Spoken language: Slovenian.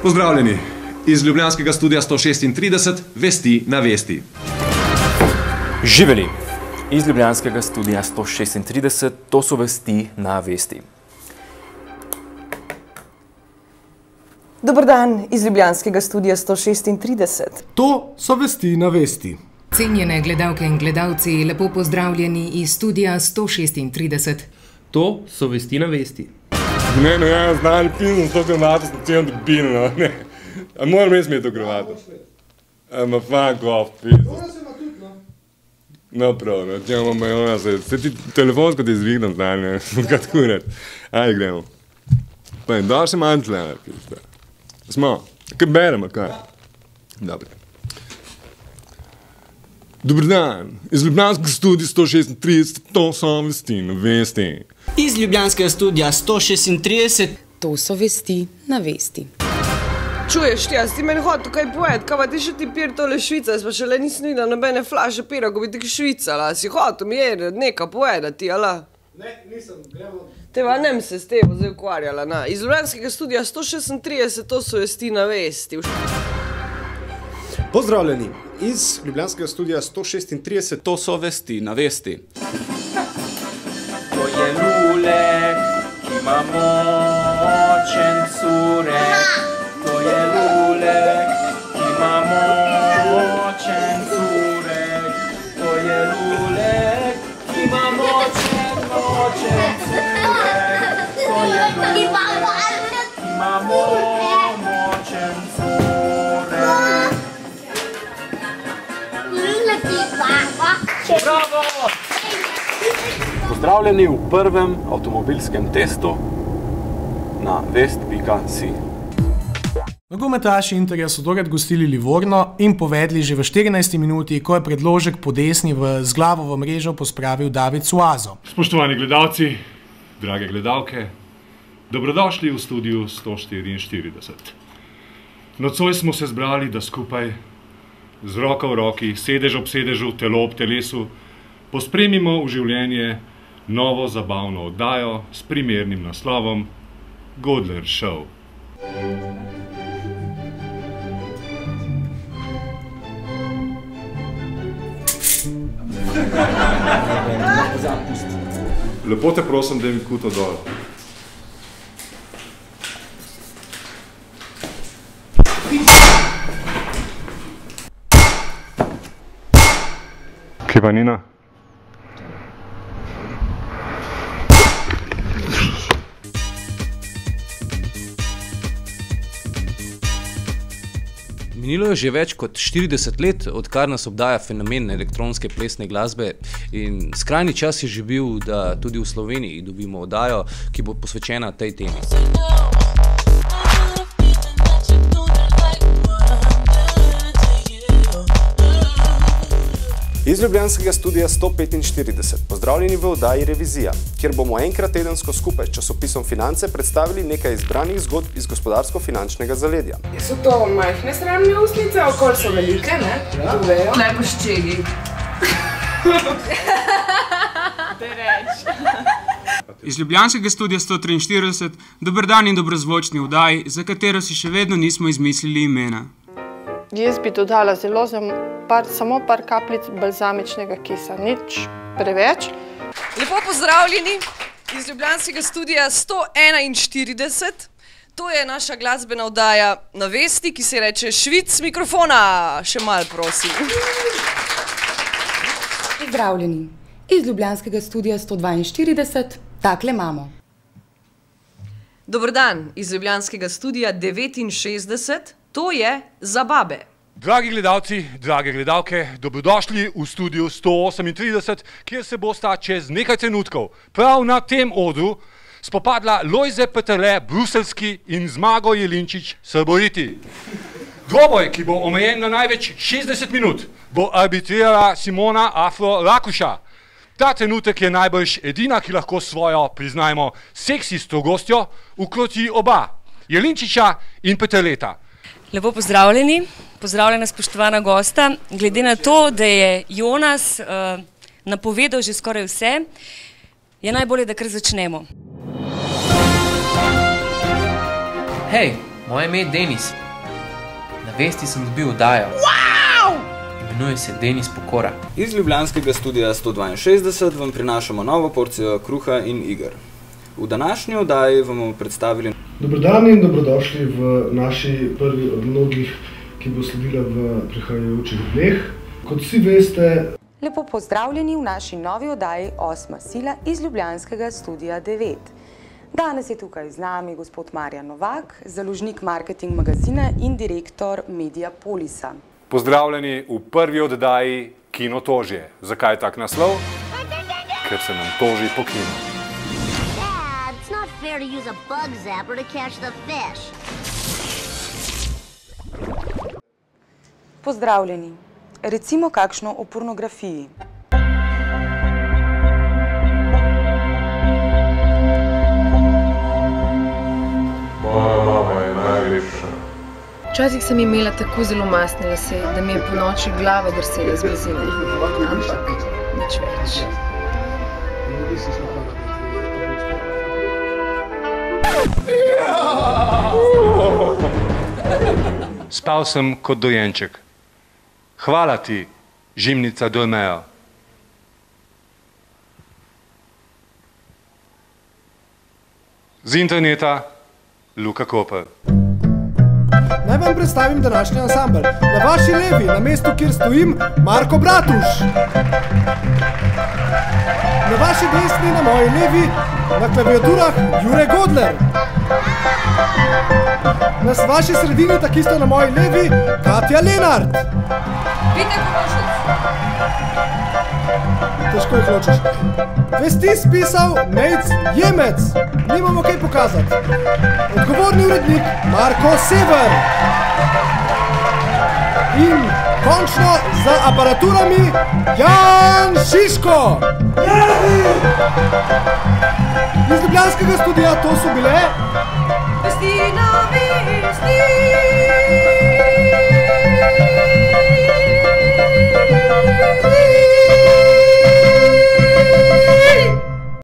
Pozdravljeni! Iz ljubljanskega studia 136 Vesti na vesti. Živeli! Iz ljubljanskega studia 136, to so Vesti na vesti. Dober dan iz ljubljanskega studia 136. To so Vesti na vesti. Cenjene gledalke in gledalci, lepo pozdravljeni iz studia 136. To so Vesti na vesti. Ne, ja znam pisem s to gravato, sem celo debilno, ne. A moram res imeti to gravato. Ma fuck off, pisem. No prav, no, če imamo majona se ti telefonsko ti izvignem zdaj, ne, kaj tako red. Ajde, gremo. Pa je došli manj tle, pisem. Smo, kaj beremo, kaj? Dobro. Dober dan, iz ljubljanskega studia 136, to so Vesti na vesti. Iz ljubljanskega studia 136, To so Vesti na vesti. Čuješ, jaz ti meni hotel kaj povedati, kaj pa ti še ti pir tole Švica, jaz pa šele nisem videla nobene flaše pira, ko bi ti švicala, si hotel mi je nekaj povedati, ala? Ne, nisem, gremo. Teba nem se s tebo zdaj ukvarjala, na. Iz ljubljanskega studia 136, to so Vesti na vesti. Pozdravljeni, iz ljubljanskega studia 136, To so Vesti na vesti. To je lulek, ki ima močen curek. To je lulek, ki ima močen curek. To je lulek, ki ima močen curek. To je lulek, ki ima močen curek. Bravo! Pozdravljeni v prvem avtomobilskem testu na vest.si. Nogometaši Interja so tokrat gostili Livorno in povedli že v 14. minuti, ko je predložek po desni z glavo v mrežo pospravil David Suazo. Spoštovani gledalci, drage gledalke, dobrodošli v studiu 144. Nocoj smo se zbrali, da skupaj z roko v roki, sedež ob sedežu, telo ob telesu, pospremimo v življenje novo zabavno oddajo s primernim naslovom Godler Show. Lepo te prosim, da mi kuto dol. Kje pa Nina? Minilo je že več kot 40 let, odkar nas obdaja fenomen elektronske plesne glasbe in skrajni čas je že bil, da tudi v Sloveniji dobimo oddajo, ki bo posvečena tej temi. Iz ljubljanskega studia 145, pozdravljeni v oddaji Revizija, kjer bomo enkrat tedensko skupaj s časopisom Finance predstavili nekaj izbranih zgodb iz gospodarsko-finančnega zaledja. So to majhne sramne ustnice, okoli so velike, ne? Ja. Tlej po ščegi. Iz ljubljanskega studia 143, dober dan in dobrozvočni oddaji, za katero si še vedno nismo izmislili imena. Jaz bi dodala samo par kapljic balzamičnega kisa, nič preveč. Lepo pozdravljeni iz ljubljanskega studia 141. To je naša glasbena oddaja na vesti, ki se reče Švic mikrofona. Še malo, prosim. Pozdravljeni iz ljubljanskega studia 142, takle imamo. Dober dan iz ljubljanskega studia 69. To je Za babe. Dragi gledalci, drage gledalke, dobrodošli v studiu 138, kjer se bosta čez nekaj trenutkov prav na tem odru spopadla Lojze Peterle, bruselski, in Zmago Jelinčič, srboriti. Dvoboj, ki bo omejen na največ 60 minut, bo arbitrirala Simona Afro-Rakuša. Ta trenutek je najbrž edina, ki lahko svojo, priznajmo, seksi strogostjo ukroti oba, Jelinčiča in Peterleta. Lepo pozdravljeni, pozdravljena spoštovana gosta. Glede na to, da je Jonas napovedal že skoraj vse, je najbolje, da kar začnemo. Hej, Moje ime je Denis. Na Vesti sem dobil oddajo. Imenuje se Denis Pokora. Iz ljubljanskega studia 162 vam prinašamo novo porcijo kruha in iger. V današnji oddaji vam bomo predstavili... Dober dan in dobrodošli v naši prvi od mnogih, ki bo sledila v prihajajočih dneh. Kot vsi veste... Lepo pozdravljeni v naši novi oddaji Osma sila iz ljubljanskega studia 9. Danes je tukaj z nami gospod Marjan Novak, založnik Marketing magazina in direktor Mediapolisa. Pozdravljeni v prvi oddaji Kinotožje. Zakaj tak naslov? Ker se nam toži po kinu. Dad, it's not fair to use a bug zapper to catch the fish. Pozdravljeni. Recimo kakšno o pornografiji. Moja mama je najlepša. Včasih sem imela tako zelo mastne lase, da mi je po noči glava drsela z blazine. Ampak nič več. Spal sem kot dojenček. Hvala ti, žimnica Dolmejo. Z interneta, Luka Koper. Naj vam predstavim današnji ansambel. Na vaši levi, na mestu, kjer stojim, Marko Bratuš. Na vaši desni, na moji levi, na klaviaturah, Jure Godler. Na vaši sredini, tak isto na moji levi, Katja Lenart. Težko jih ločiš. Vesti spisal Nejc Jemec. Nimamo kaj pokazati. Odgovorni urednik Marko Sever. In končno za aparaturami Jan Šiško. Iz ljubljanskega studia to so bile... Vesti na Vesti!